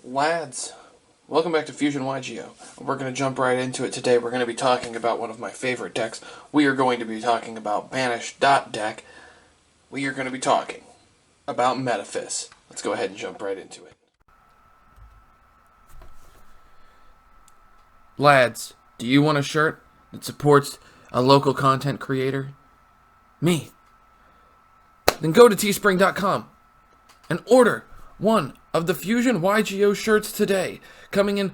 Lads, welcome back to Fusion YGO. We're going to jump right into it today. We're going to be talking about one of my favorite decks. We are going to be talking about Banished deck. We are going to be talking about Metaphys. Let's go ahead and jump right into it. Lads, do you want a shirt that supports a local content creator? Me. Then go to teespring.com and order one of the Fusion YGO shirts today, coming in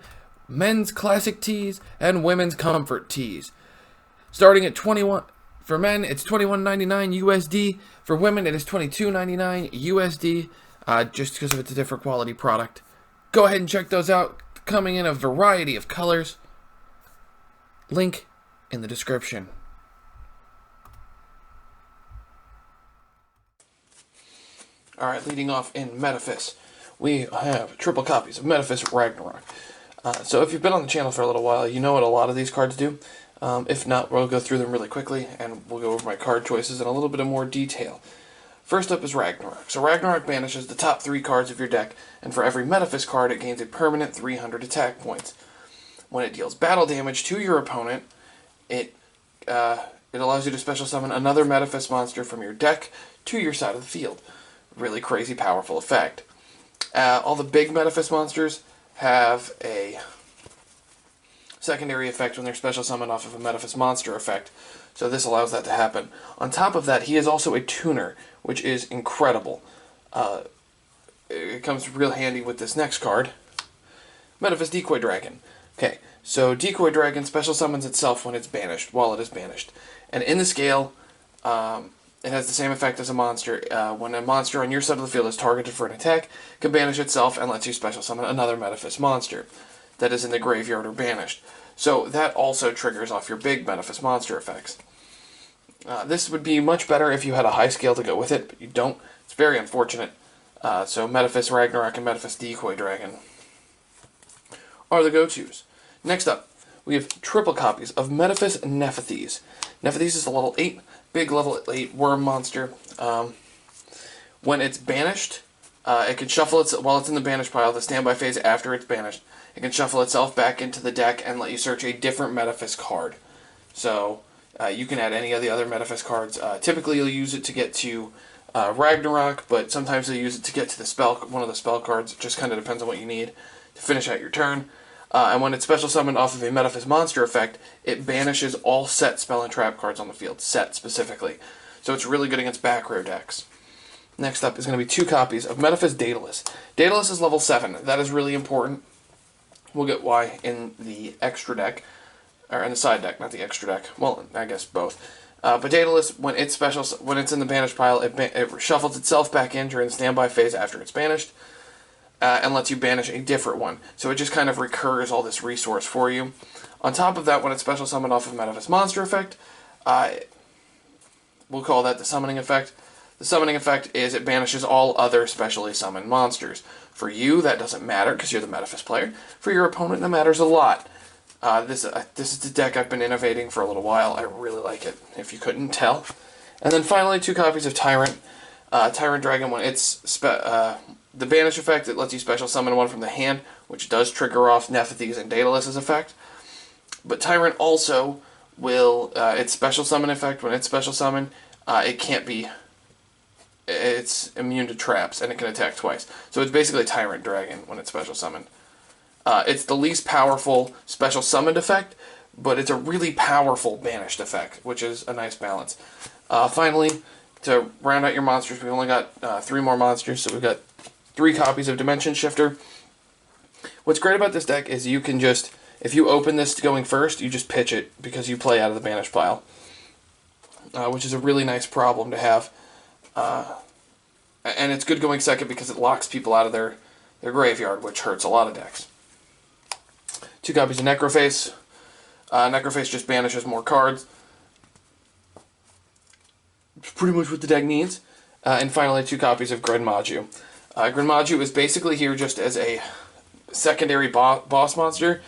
men's classic tees and women's comfort tees. Starting at 21 for men, it's $21.99 USD. For women, it is $22.99 USD. Just because it's a different quality product. Go ahead and check those out. Coming in a variety of colors. Link in the description. Alright, leading off in Metaphys, we have triple copies of Metaphys Ragnarok. So if you've been on the channel for a little while, you know what a lot of these cards do. If not, we'll go through them really quickly, and we'll go over my card choices in a little bit of more detail. First up is Ragnarok. So Ragnarok banishes the top 3 cards of your deck, and for every Metaphys card, it gains a permanent 300 attack points. When it deals battle damage to your opponent, it allows you to special summon another Metaphys monster from your deck to your side of the field. Really crazy powerful effect. All the big Metaphys monsters have a secondary effect when they're special summoned off of a Metaphys monster effect, so this allows that to happen. On top of that, he is also a tuner, which is incredible. It comes real handy with this next card, Metaphys Decoy Dragon. Okay, so Decoy Dragon special summons itself when it's banished, while it is banished. And in the scale, it has the same effect as a monster. When a monster on your side of the field is targeted for an attack, it can banish itself and lets you special summon another Metaphys monster that is in the graveyard or banished. So that also triggers off your big Metaphys monster effects. This would be much better if you had a high scale to go with it, but you don't. It's very unfortunate. So Metaphys Ragnarok and Metaphys Decoy Dragon are the go-tos. Next up, we have triple copies of Metaphys Metaphys. Metaphys is a level 8, big level 8 worm monster. When it's banished, it can shuffle it while it's in the banish pile, the standby phase after it's banished. It can shuffle itself back into the deck and let you search a different Metaphys card. So you can add any of the other Metaphys cards. Typically you'll use it to get to Ragnarok, but sometimes you'll use it to get to one of the spell cards. It just kind of depends on what you need to finish out your turn. And when it's special summoned off of a Metaphys monster effect, it banishes all set spell and trap cards on the field. Set, specifically. So it's really good against back row decks. Next up is going to be 2 copies of Metaphys Daedalus. Daedalus is level 7. That is really important. We'll get why in the extra deck. Or in the side deck, not the extra deck. Well, I guess both. But Daedalus, when it's in the banished pile, it shuffles itself back in during the standby phase after it's banished. And lets you banish a different one. So it just kind of recurs all this resource for you. On top of that, when it's special summoned off of Metaphys monster effect, we'll call that the summoning effect. The summoning effect is it banishes all other specially summoned monsters. For you, that doesn't matter because you're the Metaphys player. For your opponent, that matters a lot. This is the deck I've been innovating for a little while. I really like it, if you couldn't tell. And then finally, 2 copies of Tyrant. Tyrant Dragon, when it's the banish effect, it lets you special summon one from the hand, which does trigger off Metaphys and Daedalus' effect. But Tyrant also will, its special summon effect, when it's special summoned, it's immune to traps, and it can attack twice. So it's basically Tyrant Dragon when it's special summoned. It's the least powerful special summoned effect, but it's a really powerful banished effect, which is a nice balance. Finally, to round out your monsters, we've only got 3 more monsters, so we've got 3 copies of Dimension Shifter. What's great about this deck is you can just, if you open this going first, you just pitch it because you play out of the banish pile, which is a really nice problem to have. And it's good going second because it locks people out of their graveyard, which hurts a lot of decks. 2 copies of Necrophase. Necrophase just banishes more cards. It's pretty much what the deck needs. And finally, 2 copies of Grenmaju. Grenmaju is basically here just as a secondary boss monster.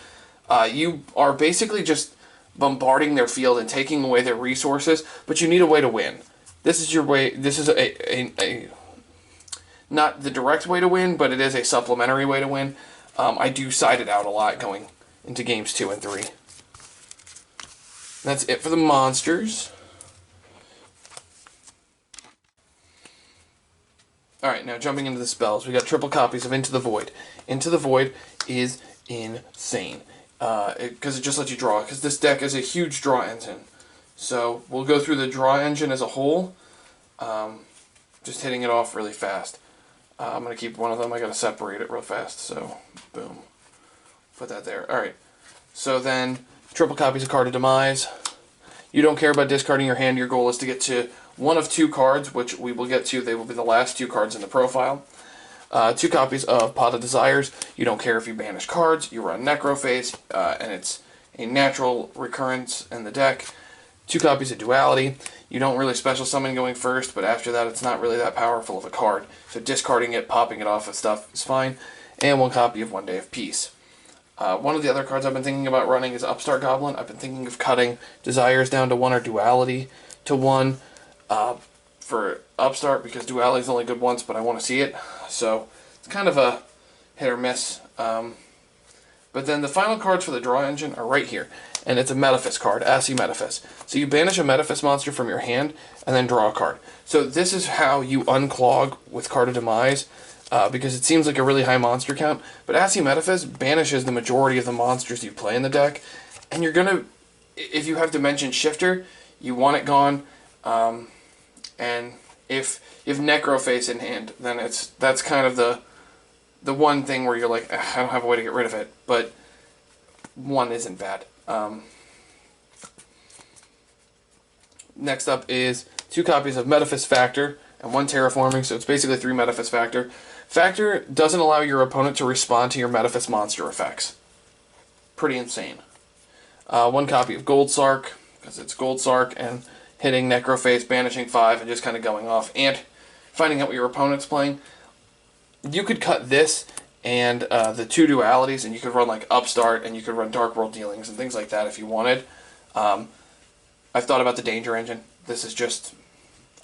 You are basically just bombarding their field and taking away their resources, but you need a way to win. This is your way. This is a not the direct way to win, but it is a supplementary way to win. I do side it out a lot going into games 2 and 3. That's it for the monsters. Alright, now jumping into the spells. We got triple copies of Into the Void. Into the Void is insane. Because it just lets you draw. Because this deck is a huge draw engine. So we'll go through the draw engine as a whole. Just hitting it off really fast. I'm going to keep one of them. I got to separate it real fast. So, boom. Put that there. Alright. So then, triple copies of Card of Demise. You don't care about discarding your hand. Your goal is to get to one of 2 cards, which we will get to. They will be the last 2 cards in the profile. 2 copies of Pot of Desires. You don't care if you banish cards. You run Necrophase, and it's a natural recurrence in the deck. 2 copies of Duality. You don't really special summon going first, but after that it's not really that powerful of a card. So discarding it, popping it off of stuff is fine. And 1 copy of One Day of Peace. One of the other cards I've been thinking about running is Upstart Goblin. I've been thinking of cutting Desires down to 1 or Duality to 1 for Upstart, because Duality is only good once, but I want to see it. So it's kind of a hit or miss. But then the final cards for the draw engine are right here. And it's a Metaphys card, Assy Metaphys. So you banish a Metaphys monster from your hand and then draw a card. So this is how you unclog with Card of Demise, because it seems like a really high monster count. But Assy Metaphys banishes the majority of the monsters you play in the deck. And you're going to, if you have Dimension Shifter, you want it gone. And if you have Necrophase in hand, then that's kind of the one thing where you're like, I don't have a way to get rid of it. But 1 isn't bad. Next up is 2 copies of Metaphys Factor and 1 Terraforming, so it's basically 3 Metaphys Factor. Factor doesn't allow your opponent to respond to your Metaphys monster effects. Pretty insane. 1 copy of Gold Sark, because it's Gold Sark, and hitting Necrophase, banishing 5, and just kind of going off, and finding out what your opponent's playing. You could cut this and the 2 dualities, and you could run like Upstart, and you could run Dark World Dealings and things like that if you wanted. I've thought about the Danger Engine. This is just,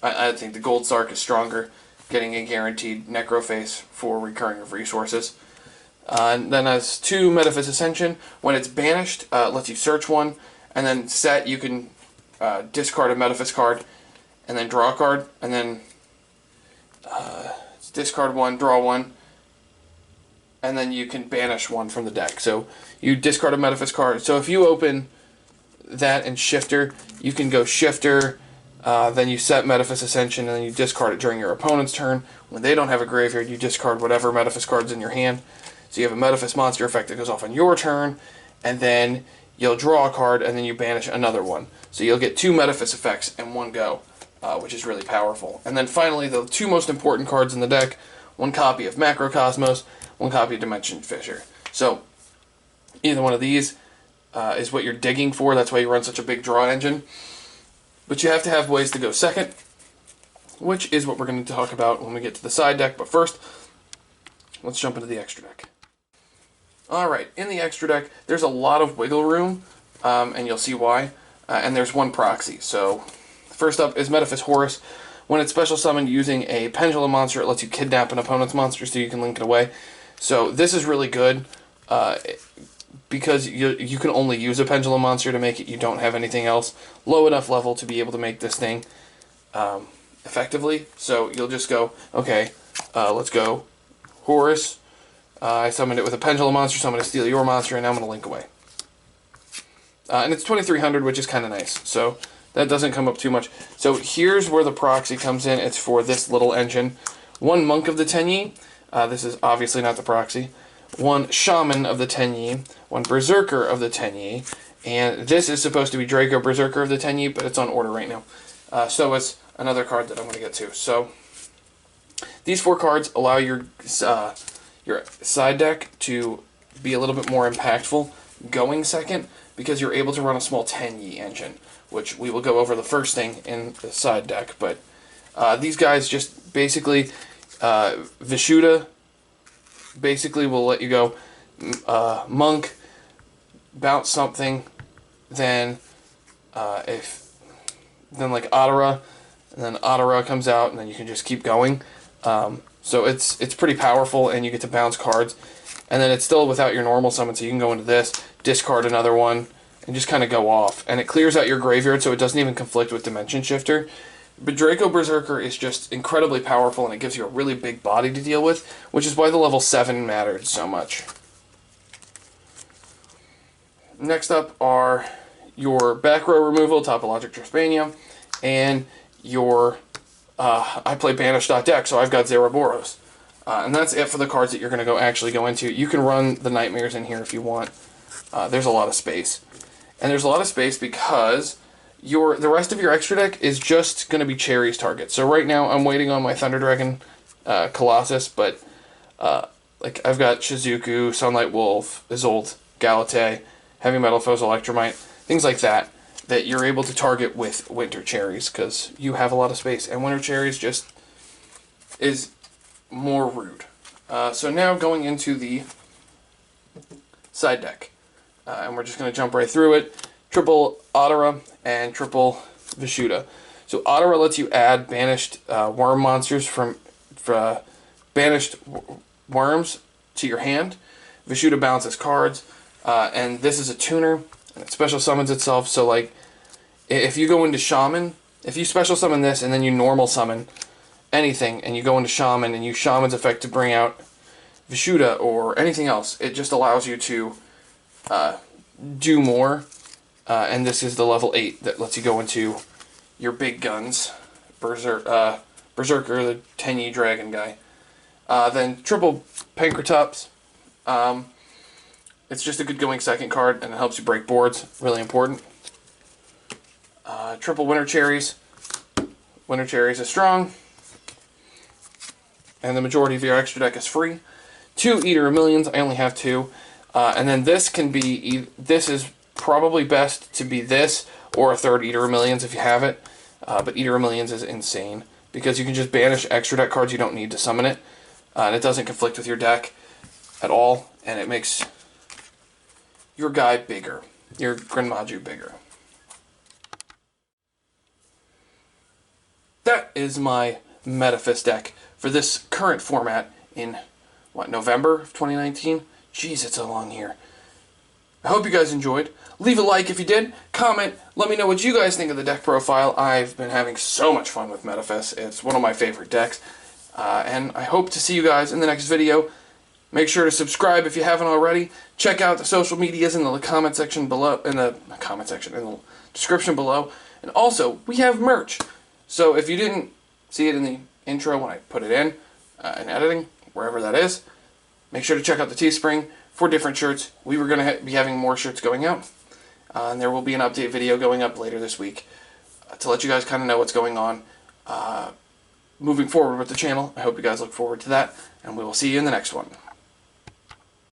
I think the Gold Sark is stronger, getting a guaranteed Necrophase for recurring of resources. And then as 2 Metaphys Ascension, when it's banished, it lets you search 1, and then set, you can discard a Metaphys card, and then draw a card, and then discard 1, draw 1, and then you can banish 1 from the deck. So you discard a Metaphys card. So if you open that and Shifter, you can go Shifter, then you set Metaphys Ascension, and then you discard it during your opponent's turn. When they don't have a graveyard, you discard whatever Metaphys card's in your hand. So you have a Metaphys monster effect that goes off on your turn, and then you'll draw a card, and then you banish another one. So you'll get 2 Metaphys effects in one go, which is really powerful. And then finally, the 2 most important cards in the deck, 1 copy of Macrocosmos, 1 copy of Dimension Fissure. So either one of these is what you're digging for. That's why you run such a big draw engine. But you have to have ways to go second, which is what we're going to talk about when we get to the side deck. But first, let's jump into the extra deck. Alright, in the extra deck, there's a lot of wiggle room, and you'll see why. And there's 1 proxy. So first up is Metaphys Horus. When it's special summoned using a Pendulum monster, it lets you kidnap an opponent's monster so you can link it away. So this is really good, because you can only use a Pendulum monster to make it. You don't have anything else low enough level to be able to make this thing effectively. So you'll just go, okay, let's go Horus. I summoned it with a Pendulum monster, so I'm going to steal your monster, and now I'm going to link away. And it's 2300, which is kind of nice. So that doesn't come up too much. So here's where the proxy comes in. It's for this little engine. 1 Monk of the Tenyi. This is obviously not the proxy. 1 Shaman of the Tenyi. 1 Berserker of the Tenyi. And this is supposed to be Draco Berserker of the Tenyi, but it's on order right now. So it's another card that I'm going to get to. So these 4 cards allow your side deck to be a little bit more impactful going second, because you're able to run a small Tenyi engine, which we will go over the first thing in the side deck. But these guys just basically, Vishuddha basically will let you go Monk, bounce something, then then like Adara, and then Adara comes out, and then you can just keep going. So it's pretty powerful, and you get to bounce cards. and then it's still without your normal summon, so you can go into this, discard another one, and just kind of go off. And it clears out your graveyard, so it doesn't even conflict with Dimension Shifter. But Draco Berserker is just incredibly powerful, and it gives you a really big body to deal with, which is why the level 7 mattered so much. Next up are your back row removal, Topologic Trispania, and your, I play Banish.deck, so I've got Zeraboros. And that's it for the cards that you're going to actually go into. You can run the Nightmares in here if you want. There's a lot of space. And there's a lot of space because the rest of your extra deck is just going to be Cherry's target. So right now I'm waiting on my Thunder Dragon Colossus, but like I've got Shizuku, Sunlight Wolf, Isolde, Galate, Heavy Metal Foes, Electromite, things like that you're able to target with Winter Cherries because you have a lot of space. And Winter Cherries just is more rude. So now going into the side deck. And we're just going to jump right through it. Triple Otara and triple Vishuda. So Otara lets you add banished worm monsters from banished worms to your hand. Vishuda bounces cards. And this is a tuner. And it special summons itself. So like if you go into Shaman, if you special summon this and then you normal summon anything and you go into Shaman and use Shaman's effect to bring out Vishuda or anything else, it just allows you to do more. And this is the level 8 that lets you go into your big guns. Berserker, the Tenyi Dragon guy. Then triple Pankratops. It's just a good going second card, and it helps you break boards. Really important. Triple Winter Cherries. Winter Cherries is strong. And the majority of your extra deck is free. 2 Eater of Millions. I only have 2. And then this can be... This is probably best to be this or a third Eater of Millions if you have it. But Eater of Millions is insane because you can just banish extra deck cards you don't need to summon it. And it doesn't conflict with your deck at all. And it makes your guy bigger. Your Grenmaju bigger. That is my Metaphys deck for this current format in, what, November of 2019? Jeez, it's a long year. I hope you guys enjoyed. Leave a like if you did. Comment. Let me know what you guys think of the deck profile. I've been having so much fun with Metaphys. It's one of my favorite decks. And I hope to see you guys in the next video. Make sure to subscribe if you haven't already. Check out the social medias in the comment section below, in the description below. And also, we have merch. So if you didn't see it in the intro when I put it in editing, wherever that is, make sure to check out the Teespring for different shirts. We were going to be having more shirts going out. And there will be an update video going up later this week to let you guys kind of know what's going on moving forward with the channel. I hope you guys look forward to that, and we will see you in the next one.